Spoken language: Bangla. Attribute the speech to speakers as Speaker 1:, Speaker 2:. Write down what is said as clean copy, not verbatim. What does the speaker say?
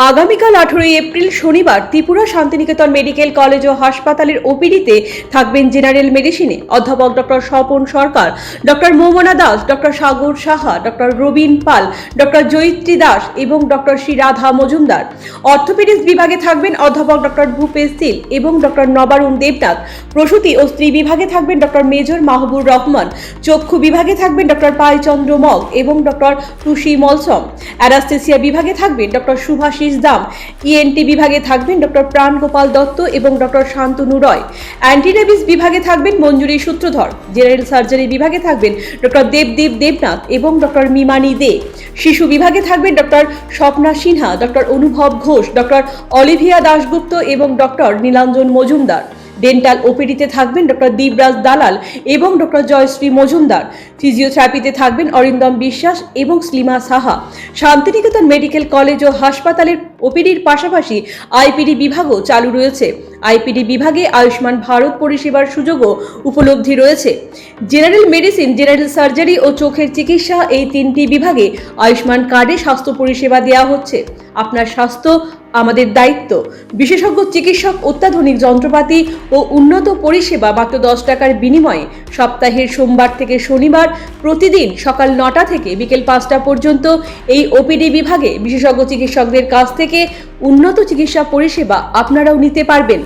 Speaker 1: আগামীকাল 18 এপ্রিল শনিবার ত্রিপুরা শান্তিনিকেতন মেডিকেল কলেজ ও হাসপাতালের ওপিডিতে থাকবেন জেনারেল মেডিসিনে অধ্যাপক ডক্টর স্বপন সরকার, ডক্টর মোমনা দাস, ডক্টর সাগর সাহা, ডক্টর রবীন পাল, ডক্টর জয়িত্রী দাস এবং ডক্টর শ্রী রাধা মজুমদার। অর্থোপেডিক্স বিভাগে থাকবেন অধ্যাপক ডক্টর ভূপেশ সিল এবং ডক্টর নবারুণ দেবনাথ। প্রসূতি ও স্ত্রী বিভাগে থাকবেন ডক্টর মেজর মাহবুর রহমান। চক্ষু বিভাগে থাকবেন ডক্টর পাইচন্দ্র মগ এবং ডক্টর টুসি মলসম। অ্যানাস্থেসিয়া বিভাগে থাকবেন ডক্টর সুভাষিস দাম। ইএনটি বিভাগে থাকবেন ডক্টর প্রাণ গোপাল দত্ত এবং ডক্টর শান্তনু রয়। অ্যান্টিরেবিস বিভাগে থাকবেন মঞ্জুরি সূত্রধর। জেনারেল সার্জারি বিভাগে থাকবেন ডক্টর দেবদীপ দেবনাথ এবং ডক্টর মিমানি দে। শিশু বিভাগে থাকবেন ডক্টর স্বপ্না সিনহা, ডক্টর অনুভব ঘোষ, ডক্টর অলিভিয়া দাশগুপ্ত এবং ডক্টর নীলাঞ্জন মজুমদার। ডেন্টাল ওপিডিতে থাকবেন ডক্টর দীপরাজ দালাল এবং ডক্টর জয়শ্রী মজুমদার। ফিজিওথেরাপিতে থাকবেন অরিন্দম বিশ্বাস এবং স্লিমা সাহা। শান্তিনিকেতন মেডিকেল কলেজ ও হাসপাতালের ওপিডির পাশাপাশি আইপিডি বিভাগও চালু রয়েছে। আইপিডি বিভাগে আয়ুষ্মান ভারত পরিষেবার সুযোগও উপলব্ধি রয়েছে। জেনারেল মেডিসিন, জেনারেল সার্জারি ও চোখের চিকিৎসা এই তিনটি বিভাগে আয়ুষ্মান কার্ডে স্বাস্থ্য পরিষেবা দেওয়া হচ্ছে। আপনার স্বাস্থ্য আমাদের দায়িত্ব। বিশেষজ্ঞ চিকিৎসক, অত্যাধুনিক যন্ত্রপাতি ও উন্নত পরিষেবা মাত্র 10 টাকার বিনিময়ে সপ্তাহের সোমবার থেকে শনিবার প্রতিদিন সকাল 9টা থেকে বিকেল 5টা পর্যন্ত এই ওপিডি বিভাগে বিশেষজ্ঞ চিকিৎসকদের কাছ থেকে উন্নত চিকিৎসা পরিষেবা আপনারাও নিতে পারবেন।